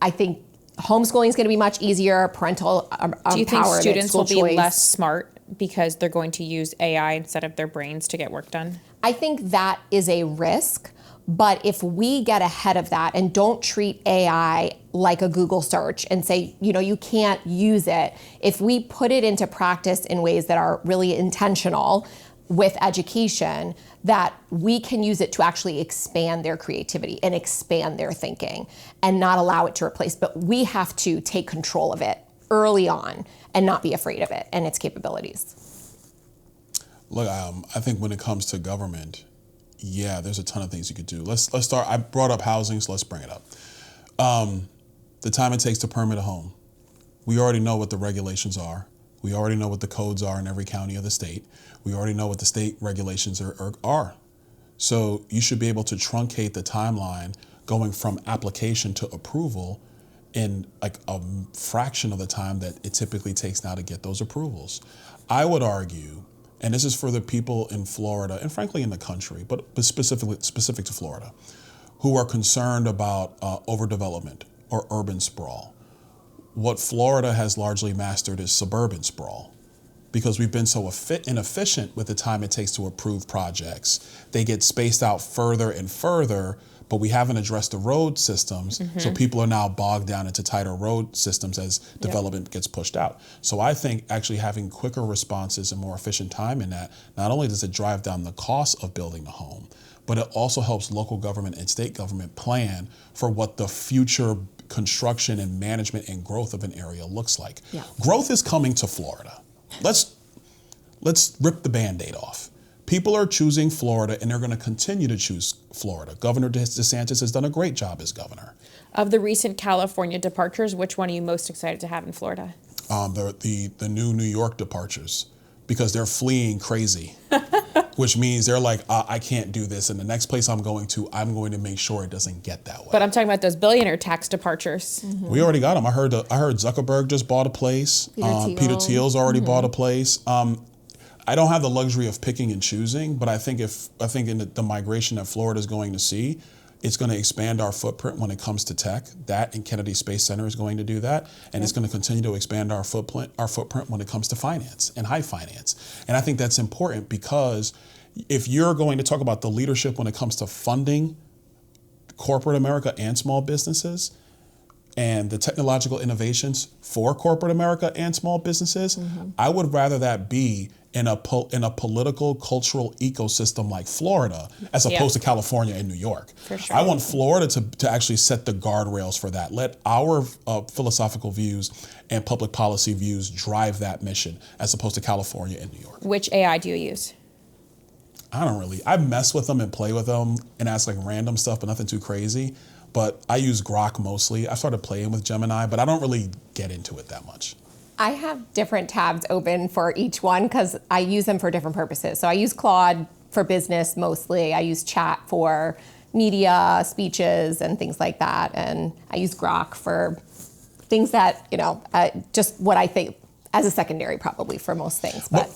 I think homeschooling is going to be much easier, parental empowerment, Do you think students will be choice. less smart because they're going to use AI instead of their brains to get work done? I think that is a risk. But if we get ahead of that and don't treat AI like a Google search and say, you can't use it, if we put it into practice in ways that are really intentional with education, that we can use it to actually expand their creativity and expand their thinking and not allow it to replace. But we have to take control of it early on and not be afraid of it and its capabilities. Look, I think when it comes to government, yeah, there's a ton of things you could do. Let's start. I brought up housing, so let's bring it up. The time it takes to permit a home. We already know what the regulations are. We already know what the codes are in every county of the state. We already know what the state regulations are. So you should be able to truncate the timeline going from application to approval in like a fraction of the time that it typically takes now to get those approvals. I would argue, and this is for the people in Florida and frankly in the country, but specific to Florida, who are concerned about overdevelopment or urban sprawl. What Florida has largely mastered is suburban sprawl, because we've been so inefficient with the time it takes to approve projects. They get spaced out further and further, but we haven't addressed the road systems, so people are now bogged down into tighter road systems as development gets pushed out. So I think actually having quicker responses and more efficient time in that, not only does it drive down the cost of building a home, but it also helps local government and state government plan for what the future construction and management and growth of an area looks like. Yeah. Growth is coming to Florida. Let's rip the Band-Aid off. People are choosing Florida, and they're going to continue to choose Florida. Governor DeSantis has done a great job as governor. Of the recent California departures, which one are you most excited to have in Florida? The new New York departures, because they're fleeing crazy, which means they're like, I can't do this, and the next place I'm going to make sure it doesn't get that way. But I'm talking about those billionaire tax departures. We already got them. I heard Zuckerberg just bought a place. Peter Thiel's already bought a place. I don't have the luxury of picking and choosing, but I think in the migration that Florida is going to see, it's going to expand our footprint when it comes to tech. That and Kennedy Space Center is going to do that, and it's going to continue to expand our footprint when it comes to finance and high finance. And I think that's important, because if you're going to talk about the leadership when it comes to funding corporate America and small businesses, and the technological innovations for corporate America and small businesses, I would rather that be in a political, cultural ecosystem like Florida, as opposed to California and New York. For sure. I want Florida to actually set the guardrails for that. Let our philosophical views and public policy views drive that mission, as opposed to California and New York. Which AI do you use? I mess with them and play with them and ask like random stuff, but nothing too crazy. but I use Grok mostly. I started playing with Gemini, but I don't really get into it that much. I have different tabs open for each one because I use them for different purposes. So I use Claude for business mostly. I use Chat for media, speeches, and things like that. And I use Grok for things that, just what I think as a secondary probably for most things. But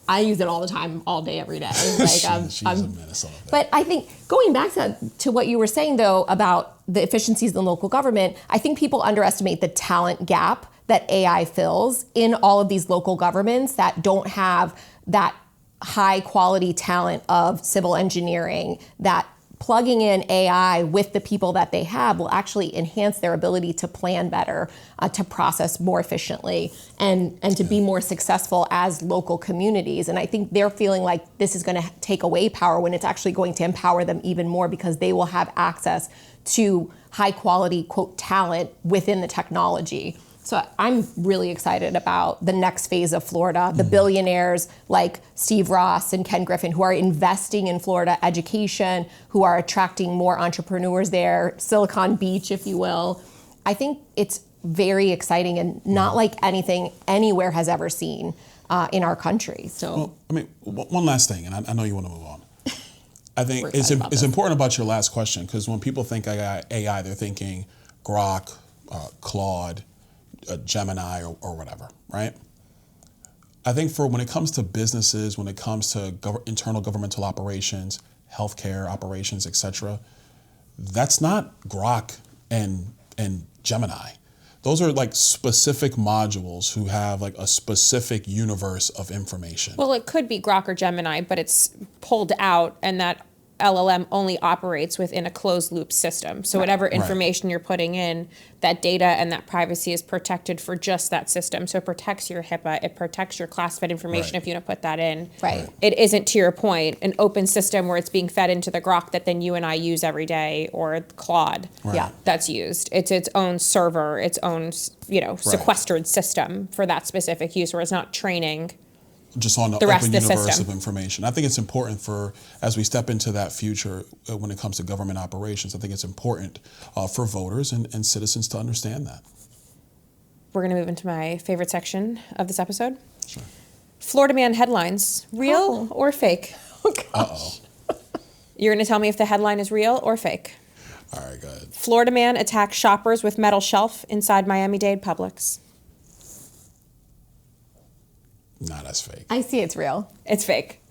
I use it all the time, all day, every day. Like She's a menace on that. But I think going back to what you were saying though about the efficiencies in local government, I think people underestimate the talent gap that AI fills in all of these local governments that don't have that high quality talent of civil engineering, that plugging in AI with the people that they have will actually enhance their ability to plan better, to process more efficiently, and to be more successful as local communities. And I think they're feeling like this is going to take away power when it's actually going to empower them even more because they will have access to high quality, quote, talent within the technology. So I'm really excited about the next phase of Florida, the billionaires like Steve Ross and Ken Griffin who are investing in Florida education, who are attracting more entrepreneurs there, Silicon Beach, if you will. I think it's very exciting and not like anything anywhere has ever seen in our country. So, well, one last thing, and I know you want to move on. I think it's important about your last question because when people think AI, they're thinking Grok, Claude, Gemini or whatever, right? I think for when it comes to businesses, when it comes to internal governmental operations, healthcare operations, etc., that's not Grok and Gemini. Those are like specific modules who have like a specific universe of information. Well, it could be Grok or Gemini, but it's pulled out and that LLM only operates within a closed loop system. So whatever information you're putting in, that data and that privacy is protected for just that system. So it protects your HIPAA, it protects your classified information if you don't put that in. Right. It isn't, to your point, an open system where it's being fed into the Grok that then you and I use every day or Claude that's used. It's its own server, its own, sequestered system for that specific use where it's not training just on the open universe of information. I think it's important as we step into that future when it comes to government operations, I think it's important for voters and citizens to understand that. We're going to move into my favorite section of this episode. Sure. Florida man headlines, real or fake? Oh, gosh. You're going to tell me if the headline is real or fake. All right, go ahead. Florida man attacks shoppers with metal shelf inside Miami-Dade Publix. Nah, that's fake. I see it's real. It's fake.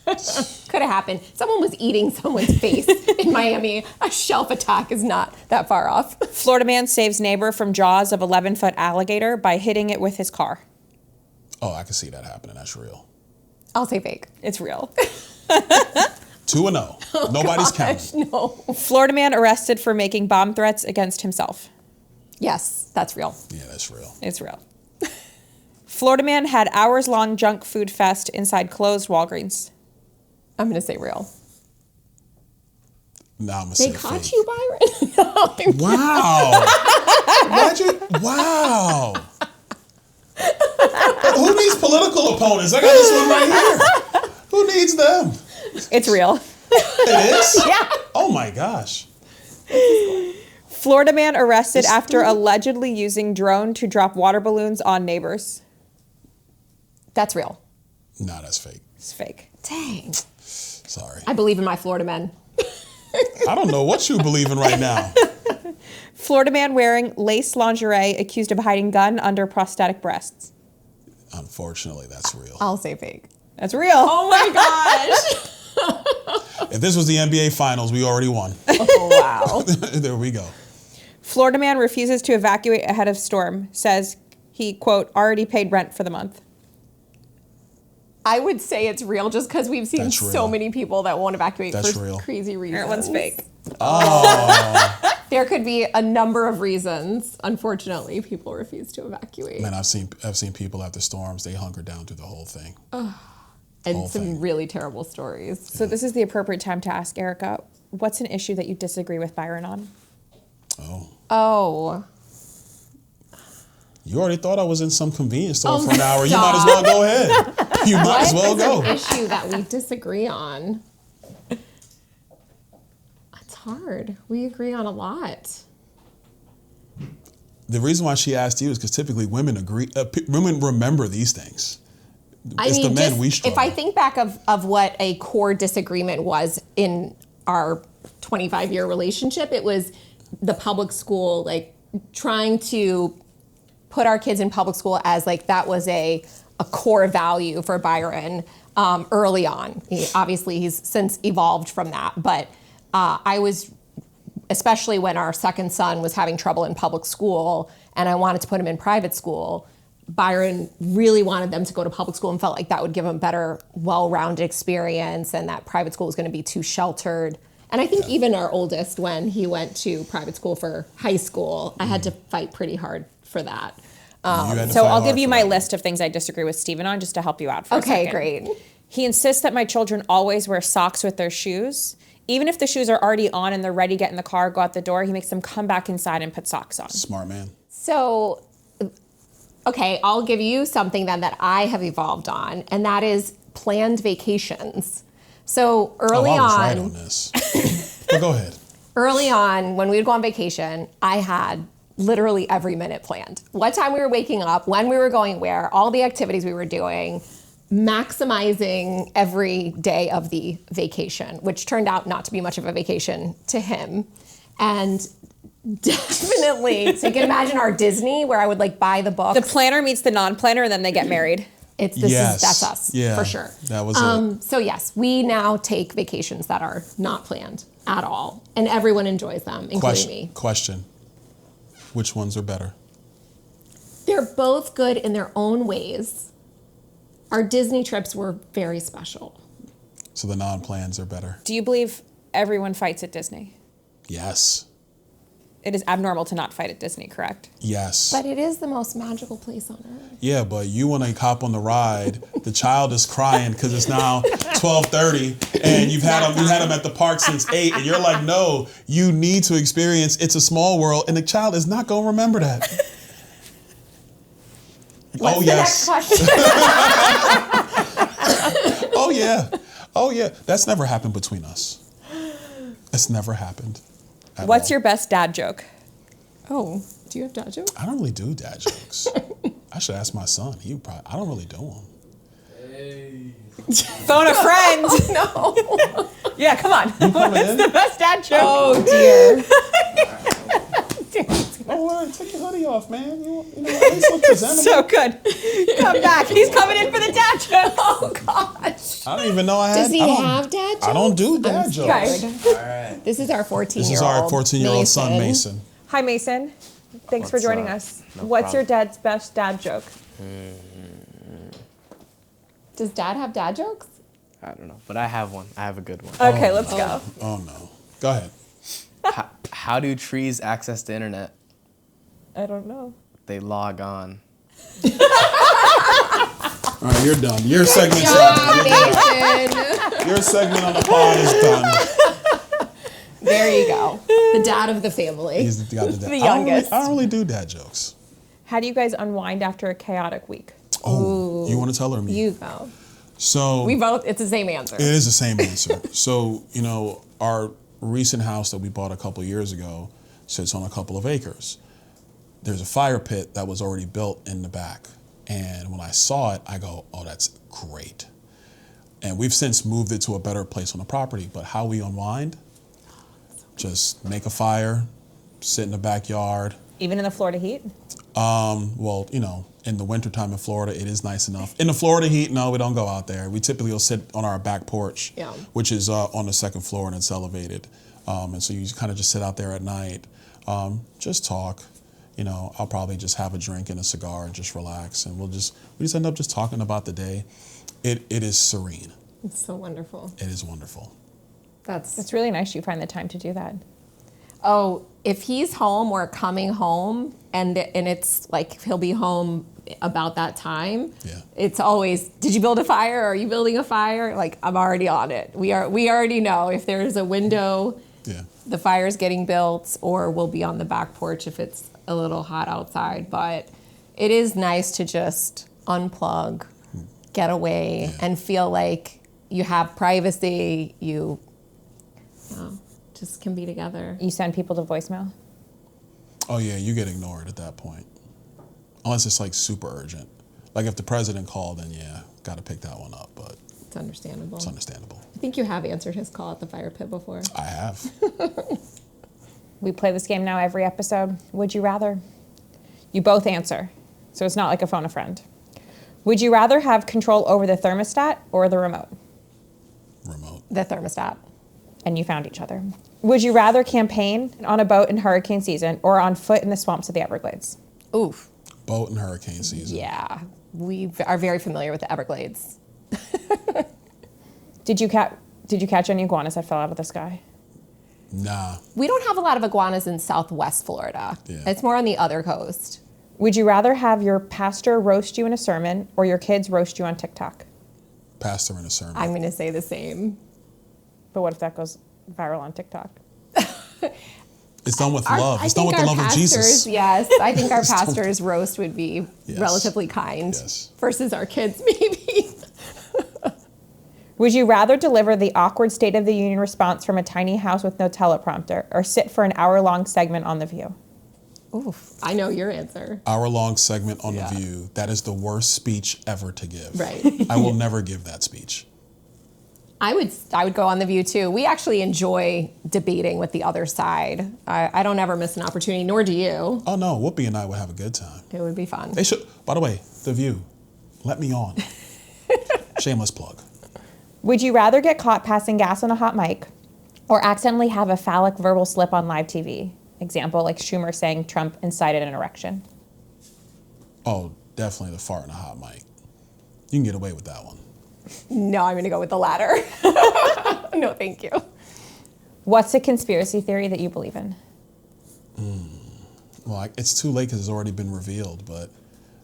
Could have happened. Someone was eating someone's face in Miami. A shelf attack is not that far off. Florida man saves neighbor from jaws of 11-foot alligator by hitting it with his car. Oh, I can see that happening. That's real. I'll say fake. It's real. 2-0. Nobody's counting. No. Florida man arrested for making bomb threats against himself. Yes, that's real. Yeah, that's real. It's real. Florida man had hours-long junk food fest inside closed Walgreens. I'm going to say real. Nah, I'm going to say fake. They caught fake. you, Byron? No, wow. Wow. Who needs political opponents? I got this one right here. Who needs them? It's real. It is? Yeah. Oh my gosh. Florida man arrested after allegedly using drone to drop water balloons on neighbors. That's real. Nah, that's fake. It's fake. Dang. Sorry. I believe in my Florida men. I don't know what you believe in right now. Florida man wearing lace lingerie accused of hiding gun under prosthetic breasts. Unfortunately, that's real. I'll say fake. That's real. Oh my gosh. If this was the NBA Finals, we already won. Oh, wow. There we go. Florida man refuses to evacuate ahead of storm. Says he, quote, already paid rent for the month. I would say it's real just because we've seen so many people that won't evacuate for crazy reasons. That one's fake. Oh. There could be a number of reasons. Unfortunately, people refuse to evacuate. Man, I've seen people after storms, they hunker down through the whole thing. And some really terrible stories. So this is the appropriate time to ask Erika, what's an issue that you disagree with Byron on? Oh. You already thought I was in some convenience store for an hour. You might as well go ahead. You might as well go. An issue that we disagree on. It's hard. We agree on a lot. The reason why she asked you is because typically women women remember these things. It's the men we struggle. If I think back of what a core disagreement was in our 25-year relationship, it was the public school, like trying to put our kids in public school as like that was a core value for Byron early on. Obviously, he's since evolved from that, but I was, especially when our second son was having trouble in public school and I wanted to put him in private school, Byron really wanted them to go to public school and felt like that would give them better, well-rounded experience, and that private school was going to be too sheltered. And I think even our oldest, when he went to private school for high school, I had to fight pretty hard for that. So I'll give you my list of things I disagree with Steven on just to help you out for a second. Okay, great. He insists that my children always wear socks with their shoes. Even if the shoes are already on and they're ready to get in the car, go out the door, he makes them come back inside and put socks on. Smart man. So, okay, I'll give you something then that I have evolved on, and that is planned vacations. So early I was on, right on this. But go ahead. early on, when we would go on vacation, I had literally every minute planned. What time we were waking up, when we were going where, all the activities we were doing, maximizing every day of the vacation, which turned out not to be much of a vacation to him. And definitely, so you can imagine our Disney where I would like buy the books. The planner meets the non-planner and then they get married. That's us, for sure. That was it. So yes, we now take vacations that are not planned at all, and everyone enjoys them, including me. Question. Which ones are better? They're both good in their own ways. Our Disney trips were very special. So the non-plans are better. Do you believe everyone fights at Disney? Yes. It is abnormal to not fight at Disney, correct? Yes. But it is the most magical place on earth. Yeah, but you want to hop on the ride. The child is crying because it's now 12:30, and you've had them at the park since 8, and you're like, no, you need to experience It's a Small World, and the child is not going to remember that. What's the yes. next question? Oh yeah. Oh yeah. That's never happened between us. It's never happened. What's your best dad joke? Oh, do you have dad jokes? I don't really do dad jokes. I should ask my son. I don't really do them. Phone a friend. No. Yeah, come on. What's the best dad joke? Oh dear. Oh, take your hoodie off, man. You know, at least look presentable. So good. Come back. He's coming in for the dad joke. Oh gosh. I don't even know I had. Does he have dad jokes? I don't do dad jokes. All right. This is our 14-year-old. This is our 14-year-old son, Mason. Hi, Mason. Thanks for What's joining up? us. No What's problem. your dad's best dad joke? Does dad have dad jokes? I don't know, but I have one. I have a good one. Okay, let's go. Oh no. Go ahead. How do trees access the internet? I don't know. They log on. All right, you're done. Your segment's done. Mason. Your segment on the pod is done. There you go. The dad of the family. He's got the dad. The youngest. I don't really do dad jokes. How do you guys unwind after a chaotic week? Oh, you want to tell her or me? You go. So We both, it's the same answer. it is the same answer. So, our recent house that we bought a couple years ago sits on a couple of acres. There's a fire pit that was already built in the back. And when I saw it, I go, oh, that's great. And we've since moved it to a better place on the property. But how we unwind? Just make a fire, sit in the backyard. Even in the Florida heat? Well, in the wintertime in Florida, it is nice enough. In the Florida heat, no, we don't go out there. We typically will sit on our back porch, Yeah. which is on the second floor and it's elevated. And so you kind of just sit out there at night, just talk. I'll probably just have a drink and a cigar and just relax. And we just end up just talking about the day. It is serene. It's so wonderful. It is wonderful. It's really nice you find the time to do that. Oh, if he's home or coming home and it's like he'll be home about that time, Yeah. it's always, did you build a fire? Are you building a fire? Like, I'm already on it. We already know if there's a window, Yeah. the fire's getting built, or we'll be on the back porch if it's a little hot outside. But it is nice to just unplug, get away, and feel like you have privacy, just just can be together. You send people to voicemail? Oh yeah, you get ignored at that point. Unless it's like super urgent. Like if the president called, then yeah, got to pick that one up, but It's understandable. it's understandable. I think you have answered his call at the fire pit before. I have. We play this game now every episode. Would you rather? You both answer, so it's not like a phone a friend. Would you rather have control over the thermostat or the remote? Remote. The thermostat. And you found each other. Would you rather campaign on a boat in hurricane season or on foot in the swamps of the Everglades? Oof. Boat and hurricane season. Yeah. We are very familiar with the Everglades. Did you catch any iguanas that fell out of the sky? Nah. We don't have a lot of iguanas in Southwest Florida. Yeah. It's more on the other coast. Would you rather have your pastor roast you in a sermon or your kids roast you on TikTok? Pastor in a sermon. I'm going to say the same. But what if that goes viral on TikTok? It's done with love. I It's done think with the our love of Jesus. Yes, I think our pastor's roast would be Yes. relatively kind Yes. versus our kids, maybe. Would you rather deliver the awkward State of the Union response from a tiny house with no teleprompter or sit for an hour-long segment on The View? Oof, I know your answer. Hour-long segment on Yeah. The View. That is the worst speech ever to give. Right. I will never give that speech. I would go on The View too. We actually enjoy debating with the other side. I don't ever miss an opportunity, nor do you. Oh no, Whoopi and I would have a good time. It would be fun. They should. By the way, The View, let me on. Shameless plug. Would you rather get caught passing gas on a hot mic or accidentally have a phallic verbal slip on live TV? Example, like Schumer saying Trump incited an erection. Oh, definitely the fart in a hot mic. You can get away with that one. No, I'm going to go with the latter. No, thank you. What's a conspiracy theory that you believe in? Well, it's too late because it's already been revealed, but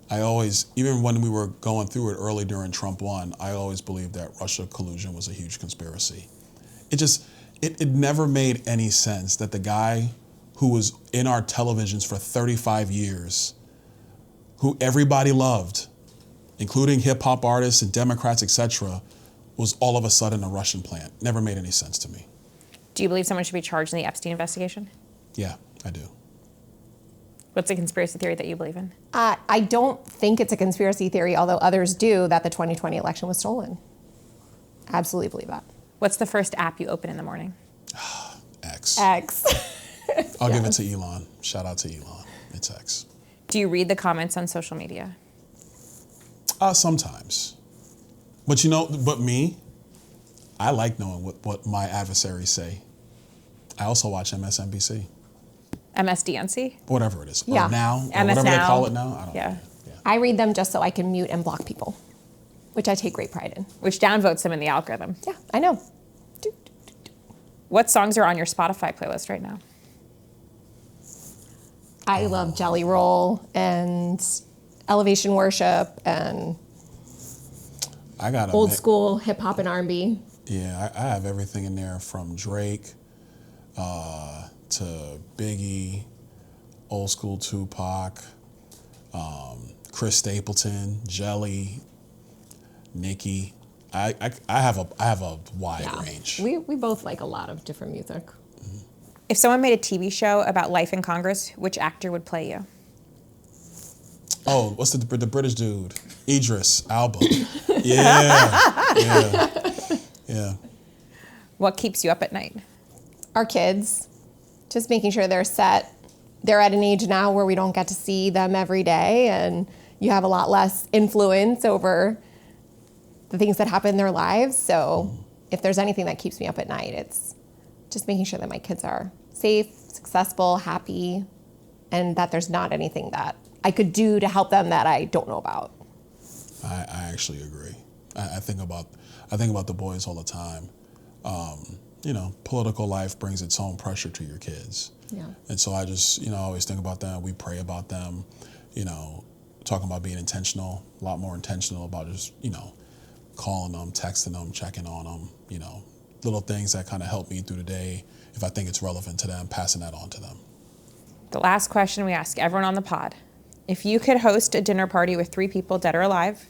I always, even when we were going through it early during Trump 1, I always believed that Russia collusion was a huge conspiracy. It never made any sense that the guy who was in our televisions for 35 years, who everybody loved, including hip hop artists and Democrats, etc., was all of a sudden a Russian plant. Never made any sense to me. Do you believe someone should be charged in the Epstein investigation? Yeah, I do. What's a conspiracy theory that you believe in? I don't think it's a conspiracy theory, although others do, that the 2020 election was stolen. Absolutely believe that. What's the first app you open in the morning? X. X. I'll give it to Elon. Shout out to Elon. It's X. Do you read the comments on social media? Sometimes. But me, I like knowing what my adversaries say. I also watch MSNBC. MSDNC? Whatever it is. Yeah. Or now, or MS whatever they Now. call it now. I don't Yeah. know. Yeah. I read them just so I can mute and block people, which I take great pride in. Which downvotes them in the algorithm. Yeah, I know. What songs are on your Spotify playlist right now? I love Jelly Roll and Elevation Worship and I got old school hip hop and R&B. Yeah, I have everything in there from Drake to Biggie, old school Tupac, Chris Stapleton, Jelly, Nicki. I have a wide range. We both like a lot of different music. If someone made a TV show about life in Congress, which actor would play you? Oh, what's the British dude? Idris Elba. Yeah. What keeps you up at night? Our kids, just making sure they're set. They're at an age now where we don't get to see them every day, and you have a lot less influence over the things that happen in their lives. So if there's anything that keeps me up at night, it's just making sure that my kids are safe, successful, happy, and that there's not anything that I could do to help them that I don't know about. I actually agree. I think about the boys all the time. Political life brings its own pressure to your kids. Yeah. And so I just, always think about them. We pray about them, talking about being intentional, a lot more intentional about just, calling them, texting them, checking on them, little things that kind of help me through the day. If I think it's relevant to them, passing that on to them. The last question we ask everyone on the pod. If you could host a dinner party with 3 people, dead or alive,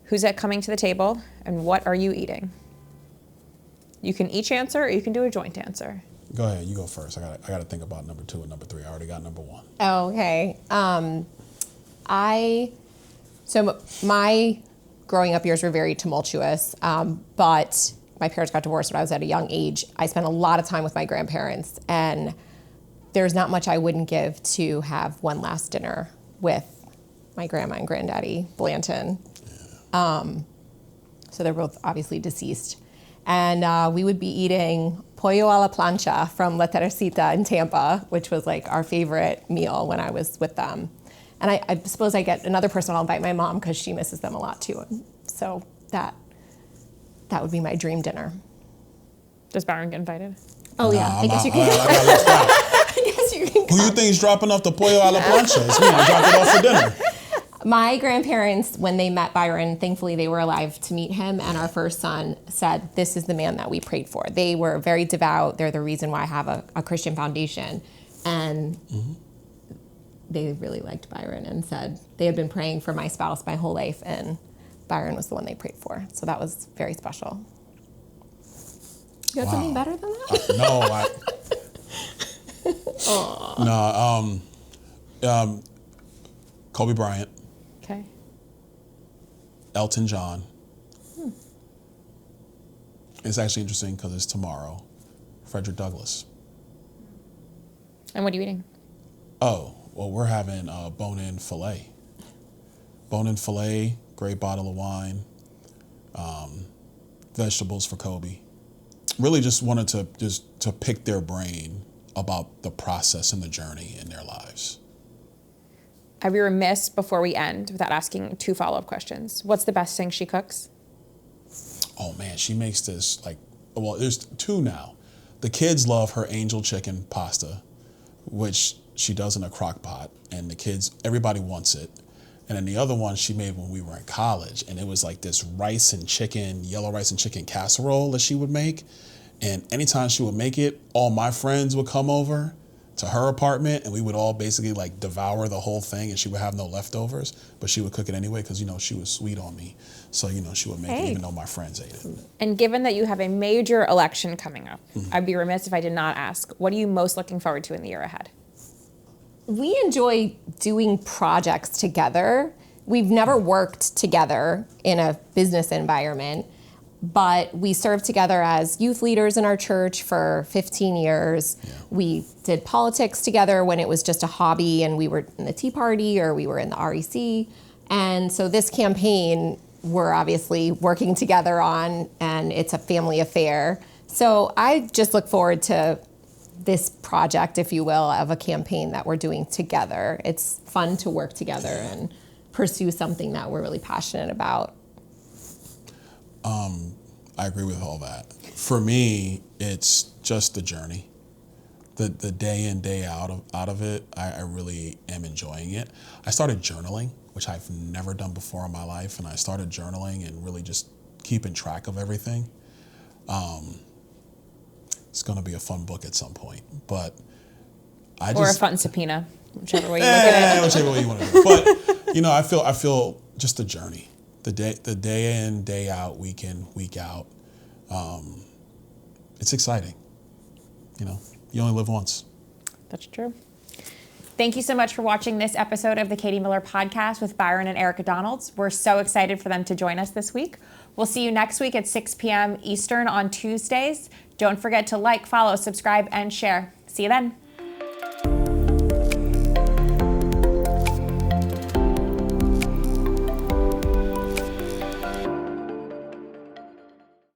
who's coming to the table and what are you eating? You can each answer or you can do a joint answer. Go ahead. You go first. I got to think about number 2 and number 3. I already got number 1. Oh, okay. So my growing up years were very tumultuous, but my parents got divorced when I was at a young age. I spent a lot of time with my grandparents, and there's not much I wouldn't give to have one last dinner with my grandma and granddaddy Blanton. So they're both obviously deceased. And we would be eating pollo a la plancha from La Teresita in Tampa, which was like our favorite meal when I was with them. And I suppose I get another person, I'll invite my mom because she misses them a lot too. So that would be my dream dinner. Does Byron get invited? Oh Nah, yeah, I I'm guess out. you can. I got left out. I guess you can. Who you think's dropping off the pollo a la plancha? It's me. I dropped it off for dinner. My grandparents, when they met Byron, thankfully they were alive to meet him, and our first son said, "This is the man that we prayed for." They were very devout. They're the reason why I have a Christian foundation. And they really liked Byron and said they had been praying for my spouse my whole life, and Byron was the one they prayed for. So that was very special. You had something better than that? Kobe Bryant, Okay. Elton John. It's actually interesting because it's tomorrow. Frederick Douglass. And what are you eating? Oh, well, we're having bone-in filet. Bone-in filet, great bottle of wine, vegetables for Kobe. Really just wanted to pick their brain about the process and the journey in their lives. I'd be remiss before we end without asking 2 follow-up questions. What's the best thing she cooks? Oh man, she makes this there's 2 now. The kids love her angel chicken pasta, which she does in a crock pot, and the kids, everybody wants it. And then the other one she made when we were in college, and it was like this yellow rice and chicken casserole that she would make. And anytime she would make it, all my friends would come over to her apartment, and we would all basically like devour the whole thing, and she would have no leftovers, but she would cook it anyway because, she was sweet on me. So, she would make it even though my friends ate it. And given that you have a major election coming up, I'd be remiss if I did not ask, what are you most looking forward to in the year ahead? We enjoy doing projects together. We've never worked together in a business environment, but we served together as youth leaders in our church for 15 years. Yeah. We did politics together when it was just a hobby, and we were in the Tea Party or we were in the REC. And so this campaign, we're obviously working together on, and it's a family affair. So I just look forward to this project, if you will, of a campaign that we're doing together. It's fun to work together and pursue something that we're really passionate about. I agree with all that. For me, it's just the journey. The day in, day out of it, I really am enjoying it. I started journaling, which I've never done before in my life, and I started journaling and really just keeping track of everything. It's going to be a fun book at some point, but Or a fun subpoena, whichever way you look at it. Whichever way you want to do it. But, I feel just the journey. The day in, day out, week in, week out. It's exciting. You only live once. That's true. Thank you so much for watching this episode of the Katie Miller Podcast with Byron and Erika Donalds. We're so excited for them to join us this week. We'll see you next week at 6 p.m. Eastern on Tuesdays. Don't forget to like, follow, subscribe, and share. See you then.